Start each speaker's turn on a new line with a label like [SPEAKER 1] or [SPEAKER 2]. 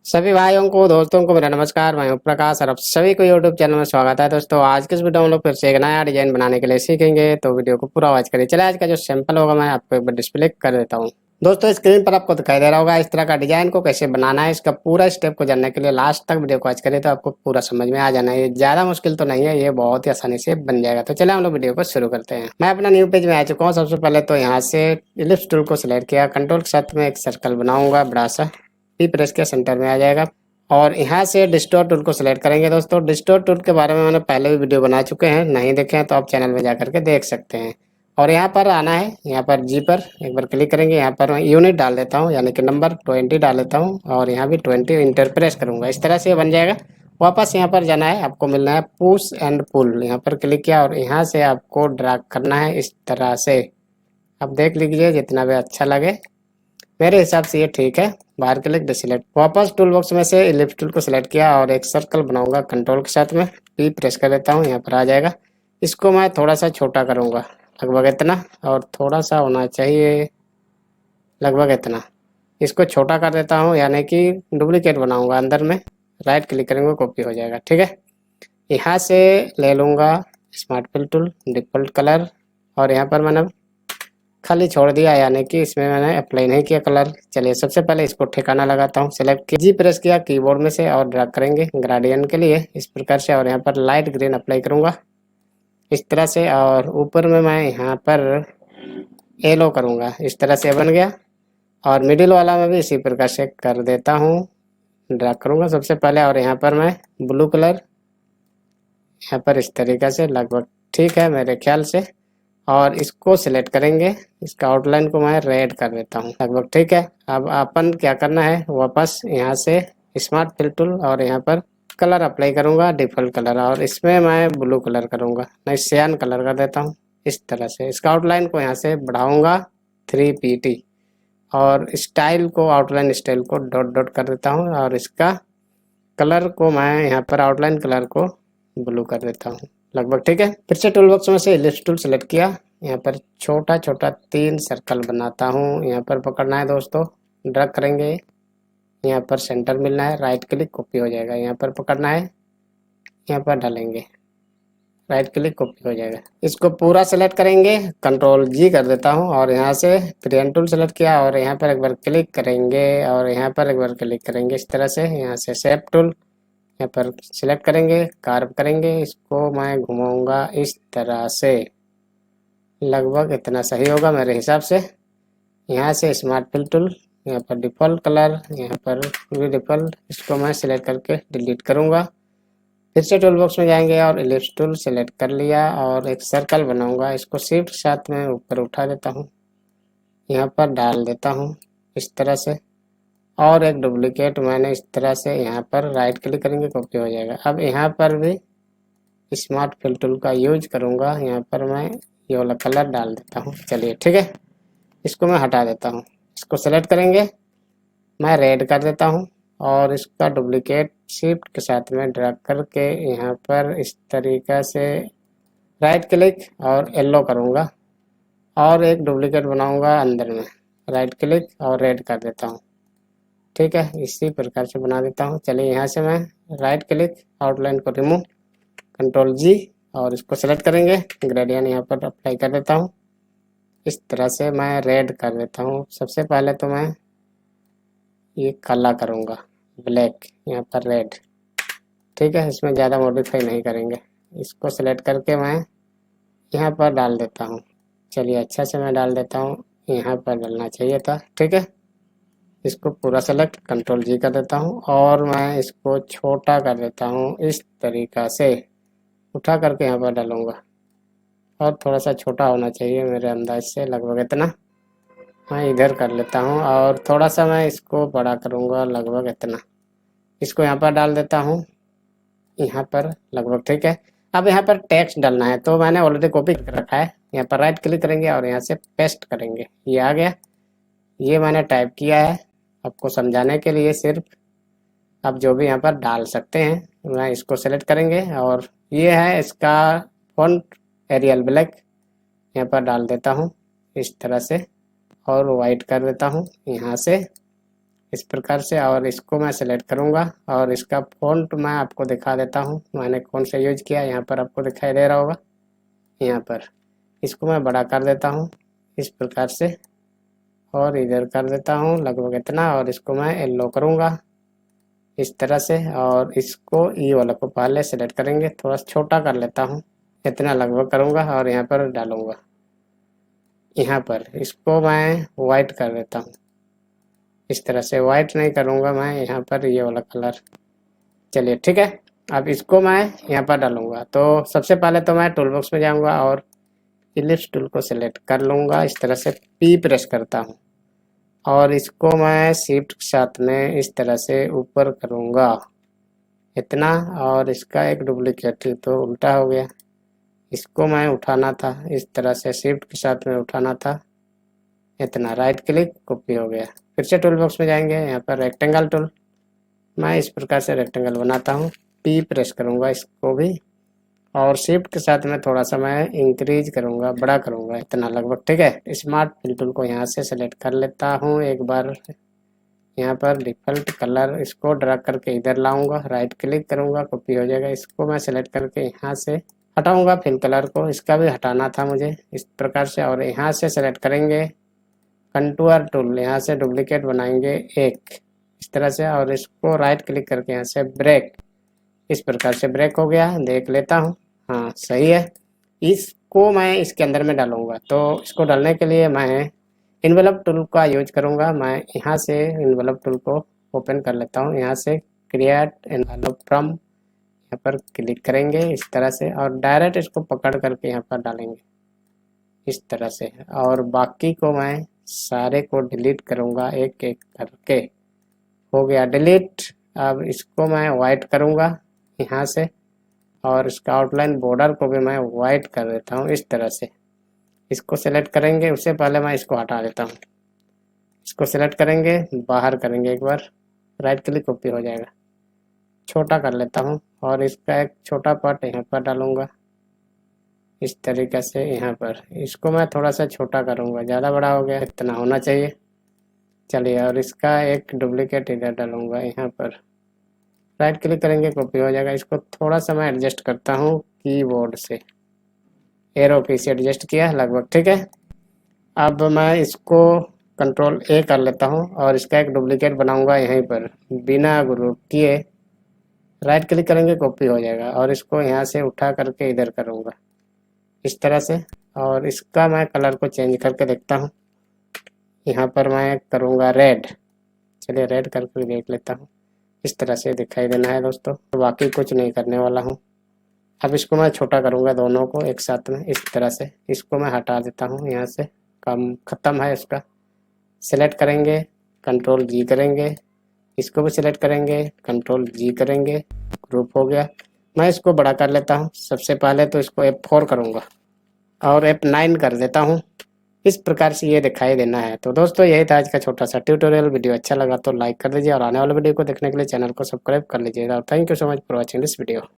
[SPEAKER 1] सभी भाइयों को दोस्तों को मेरा नमस्कार। मैं हूं प्रकाश और आप सभी को यूट्यूब चैनल में स्वागत है। दोस्तों आज के इस वीडियो में हम लोग फिर से एक नया डिजाइन बनाने के लिए सीखेंगे, तो वीडियो को पूरा वॉच करिए। चलिए आज का जो सैंपल होगा मैं आपको एक बार डिस्प्ले कर देता हूं। दोस्तों स्क्रीन पर आपको दिखाई दे रहा होगा इस तरह का डिजाइन को कैसे बनाना है। इसका पूरा स्टेप को जानने के लिए लास्ट तक वीडियो को वॉच करिए तो आपको पूरा समझ में आ जाना है। ये ज्यादा मुश्किल तो नहीं है, ये बहुत ही आसानी से बन जाएगा। तो चलिए हम लोग वीडियो को शुरू करते हैं। मैं अपना न्यू पेज में आ चुका हूँ। सबसे पहले तो यहाँ से इलिप्स टूल को सिलेक्ट किया, कंट्रोल के साथ में एक सर्कल बनाऊंगा बड़ा सा, पी प्रेस के सेंटर में आ जाएगा और यहाँ से डिस्टोर्ट टूल को सिलेक्ट करेंगे। दोस्तों डिस्टोर्ट टूल के बारे में मैंने पहले भी वीडियो बना चुके हैं, नहीं देखे हैं तो आप चैनल में जाकर के देख सकते हैं। और यहाँ पर आना है, यहाँ पर जी पर एक बार क्लिक करेंगे। यहाँ पर मैं यूनिट डाल देता हूँ, यानी कि नंबर 20 डाल देता हूँ और यहाँ भी 20 इंटर प्रेस करूँगा। इस तरह से ये बन जाएगा। वापस यहाँ पर जाना है, आपको मिलना है पुश एंड पुल। यहाँ पर क्लिक किया और यहाँ से आपको ड्रैग करना है इस तरह से। अब देख लीजिए जितना भी अच्छा लगे, मेरे हिसाब से ये ठीक है। बाहर क्लिक डिसेलेक्ट, वापस टूल बॉक्स में से इलिप्स टूल को सिलेक्ट किया और एक सर्कल बनाऊंगा कंट्रोल के साथ में, पी प्रेस कर देता हूँ, यहाँ पर आ जाएगा। इसको मैं थोड़ा सा छोटा करूंगा, लगभग इतना, और थोड़ा सा होना चाहिए लगभग इतना। इसको छोटा कर देता हूँ, यानी कि डुप्लीकेट बनाऊंगा अंदर में। राइट क्लिक करेंगे, कॉपी हो जाएगा। ठीक है, यहाँ से ले लूंगा smart fill tool, default colour, और यहाँ पर मैंने खाली छोड़ दिया, यानी कि इसमें मैंने अप्लाई नहीं किया कलर। चलिए सबसे पहले इसको ठिकाना लगाता हूँ। सेलेक्ट किया, जी प्रेस किया कीबोर्ड में से और ड्रैग करेंगे ग्रेडियंट के लिए इस प्रकार से, और यहाँ पर लाइट ग्रीन अप्लाई करूँगा इस तरह से, और ऊपर में मैं यहाँ पर येलो करूँगा। इस तरह से बन गया। और मिडिल वाला में भी इसी प्रकार से कर देता हूँ, ड्रैग करूँगा सबसे पहले, और यहाँ पर मैं ब्लू कलर यहाँ पर इस तरीक़े से, लगभग ठीक है मेरे ख्याल से। और इसको सिलेक्ट करेंगे, इसका आउटलाइन को मैं रेड कर देता हूँ, लगभग ठीक है। अब अपन क्या करना है, वापस यहाँ से स्मार्ट फिल टूल और यहाँ पर कलर अप्लाई करूँगा, डिफॉल्ट कलर, और इसमें मैं ब्लू कलर करूँगा, मैं सियान कलर कर देता हूँ इस तरह से। इसका आउटलाइन को यहाँ से बढ़ाऊँगा 3pt, और स्टाइल को, outline style co dot dot कर देता हूँ, और इसका कलर को मैं यहाँ पर आउटलाइन कलर को ब्लू कर देता हूँ, लगभग ठीक है। फिर से टूल बॉक्स में से इलिप्स टूल सेलेक्ट किया, यहाँ पर छोटा छोटा 3 सर्कल बनाता हूँ। यहाँ पर पकड़ना है दोस्तों, ड्रैग करेंगे, यहाँ पर सेंटर मिलना है, राइट क्लिक कॉपी हो जाएगा। यहाँ पर पकड़ना है, यहाँ पर डालेंगे, राइट क्लिक कॉपी हो जाएगा। इसको पूरा सेलेक्ट करेंगे, कंट्रोल जी कर देता हूँ, और यहाँ से क्रिएट टूल सेलेक्ट किया और यहाँ पर एक बार क्लिक करेंगे और यहाँ पर एक बार क्लिक करेंगे इस तरह से। यहाँ से शेप टूल यहाँ पर सिलेक्ट करेंगे, कार्व करेंगे, इसको मैं घुमाऊंगा इस तरह से, लगभग इतना सही होगा मेरे हिसाब से। यहाँ से स्मार्ट फिल टूल, यहाँ पर डिफ़ॉल्ट कलर, यहाँ पर भी डिफ़ॉल्ट, इसको मैं सिलेक्ट करके डिलीट करूँगा। फिर से टूल बॉक्स में जाएंगे और इलिप्स टूल सिलेक्ट कर लिया और एक सर्कल बनाऊंगा, इसको शिफ्ट के साथ में ऊपर उठा देता हूँ, यहाँ पर डाल देता हूँ इस तरह से, और एक डुप्लीकेट मैंने इस तरह से यहाँ पर राइट क्लिक करेंगे, कॉपी हो जाएगा। अब यहाँ पर भी स्मार्ट फिल टूल का यूज करूँगा, यहाँ पर मैं ये वाला कलर डाल देता हूँ। चलिए ठीक है, इसको मैं हटा देता हूँ। इसको सेलेक्ट करेंगे, मैं रेड कर देता हूँ और इसका डुप्लीकेट शिफ्ट के साथ में ड्रैग करके यहाँ पर इस तरीक़ा से राइट क्लिक और येलो करूँगा, और एक डुप्लीकेट बनाऊँगा अंदर में, राइट क्लिक और रेड कर देता हूँ। ठीक है, इसी प्रकार से बना देता हूँ। चलिए यहाँ से मैं राइट क्लिक, आउटलाइन को रिमूव, कंट्रोल जी, और इसको सेलेक्ट करेंगे, ग्रेडियंट यहाँ पर अप्लाई कर देता हूँ इस तरह से। मैं रेड कर देता हूँ। सबसे पहले तो मैं ये काला करूँगा, ब्लैक, यहाँ पर रेड, ठीक है। इसमें ज़्यादा मॉडिफाई नहीं करेंगे। इसको सेलेक्ट करके मैं यहाँ पर डाल देता हूँ। चलिए अच्छा से मैं डाल देता हूँ, यहाँ पर डालना चाहिए था, ठीक है। इसको पूरा सेलेक्ट, कंट्रोल जी कर देता हूँ और मैं इसको छोटा कर देता हूँ इस तरीक़ा से, उठा करके यहाँ पर डालूँगा, और थोड़ा सा छोटा होना चाहिए मेरे अंदाज से, लगभग इतना मैं इधर कर लेता हूँ, और थोड़ा सा मैं इसको बड़ा करूँगा, लगभग इतना। इसको यहाँ पर डाल देता हूँ, यहाँ पर लगभग ठीक है। अब यहाँ पर टेक्स्ट डालना है, तो मैंने ऑलरेडी कॉपी कर रखा है। यहाँ पर राइट क्लिक करेंगे और यहाँ से पेस्ट करेंगे, ये आ गया। ये मैंने टाइप किया है आपको समझाने के लिए सिर्फ, आप जो भी यहाँ पर डाल सकते हैं। मैं इसको सेलेक्ट करेंगे और ये है इसका फॉन्ट एरियल ब्लैक, यहाँ पर डाल देता हूँ इस तरह से, और वाइट कर देता हूँ। यहाँ से इस प्रकार से। और इसको मैं सेलेक्ट करूँगा और इसका फ़ॉन्ट मैं आपको दिखा देता हूँ मैंने कौन सा यूज किया। यहाँ पर आपको दिखाई दे रहा होगा, यहाँ पर इसको मैं बड़ा कर देता हूँ इस प्रकार से, और इधर कर देता हूँ लगभग इतना, और इसको मैं येलो करूँगा इस तरह से। और इसको ई वाला को पहले सेलेक्ट करेंगे, थोड़ा छोटा कर लेता हूँ, इतना लगभग करूँगा और यहाँ पर डालूँगा। यहाँ पर इसको मैं वाइट कर देता हूँ इस तरह से, वाइट नहीं करूँगा मैं, यहाँ पर ये वाला कलर। चलिए ठीक है, अब इसको मैं यहाँ पर डालूँगा। तो सबसे पहले तो मैं टूल बॉक्स में जाऊँगा और इलिप्स टूल को सेलेक्ट कर लूँगा, इस तरह से पी प्रेस करता हूँ और इसको मैं शिफ्ट के साथ में इस तरह से ऊपर करूँगा इतना, और इसका एक डुप्लीकेट तो उल्टा हो गया, इसको मैं उठाना था इस तरह से, शिफ्ट के साथ में उठाना था इतना, राइट क्लिक कॉपी हो गया। फिर से टूल बॉक्स में जाएंगे, यहाँ पर रेक्टेंगल टूल, मैं इस प्रकार से रेक्टेंगल बनाता हूँ, पी प्रेस करूँगा इसको भी, और शिफ्ट के साथ में थोड़ा सा मैं इंक्रीज करूँगा, बड़ा करूँगा इतना लगभग। ठीक है, स्मार्ट फिल टूल को यहाँ से सेलेक्ट कर लेता हूँ एक बार, यहाँ पर डिफ़ॉल्ट कलर इसको ड्रैग करके इधर लाऊंगा, राइट क्लिक करूँगा, कॉपी हो जाएगा। इसको मैं सेलेक्ट करके यहाँ से हटाऊँगा फिल कलर को, इसका भी हटाना था मुझे इस प्रकार से। और यहाँ से सेलेक्ट करेंगे कंटूर टूल, यहाँ से डुप्लीकेट बनाएंगे एक इस तरह से, और इसको राइट क्लिक करके यहाँ से ब्रेक, इस प्रकार से ब्रेक हो गया, देख लेता हूँ, हाँ सही है। इसको मैं इसके अंदर में डालूंगा, तो इसको डालने के लिए मैं इन्वेलप टूल का यूज करूंगा। मैं यहाँ से इन्वेलप टूल को ओपन कर लेता हूँ, यहाँ से क्रिएट एनवेलप फ्रॉम, यहाँ पर क्लिक करेंगे इस तरह से, और डायरेक्ट इसको पकड़ करके यहाँ पर डालेंगे इस तरह से, और बाकी को मैं सारे को डिलीट करूँगा एक एक करके। हो गया डिलीट। अब इसको मैं वाइट करूँगा यहाँ से, और इसका आउटलाइन बॉर्डर को भी मैं वाइट कर देता हूँ इस तरह से। इसको सेलेक्ट करेंगे, उससे पहले मैं इसको हटा देता हूँ, इसको सेलेक्ट करेंगे, बाहर करेंगे एक बार, राइट क्लिक कॉपी हो जाएगा, छोटा कर लेता हूँ, और इसका एक छोटा पार्ट यहाँ पर डालूँगा इस तरीके से यहाँ पर। इसको मैं थोड़ा सा छोटा करूँगा, ज़्यादा बड़ा हो गया, इतना होना चाहिए। चलिए, और इसका एक डुप्लीकेट इधर डालूँगा यहाँ पर, राइट क्लिक करेंगे, कॉपी हो जाएगा। इसको थोड़ा सा मैं एडजस्ट करता हूँ कीबोर्ड से, एरो की से एडजस्ट किया लगभग। ठीक है, अब मैं इसको कंट्रोल ए कर लेता हूँ और इसका एक डुप्लीकेट बनाऊँगा यहीं पर, बिना ग्रुप किए राइट क्लिक करेंगे, कॉपी हो जाएगा। और इसको यहाँ से उठा करके इधर करूँगा इस तरह से, और इसका मैं कलर को चेंज करके देखता हूँ, यहाँ पर मैं करूँगा रेड। चलिए रेड करके देख लेता हूँ, इस तरह से दिखाई देना है दोस्तों, तो बाकी कुछ नहीं करने वाला हूँ। अब इसको मैं छोटा करूँगा दोनों को एक साथ में इस तरह से, इसको मैं हटा देता हूँ यहाँ से, काम ख़त्म है इसका। सेलेक्ट करेंगे, कंट्रोल जी करेंगे, इसको भी सिलेक्ट करेंगे, कंट्रोल जी करेंगे, ग्रुप हो गया। मैं इसको बड़ा कर लेता हूँ, सबसे पहले तो इसको F4 करूँगा और F9 कर देता हूँ, इस प्रकार से ये दिखाई देना है। तो दोस्तों यही था आज का छोटा सा ट्यूटोरियल। वीडियो अच्छा लगा तो लाइक कर दीजिए, और आने वाले वीडियो को देखने के लिए चैनल को सब्सक्राइब कर लीजिएगा। और thank you so much for watching this video.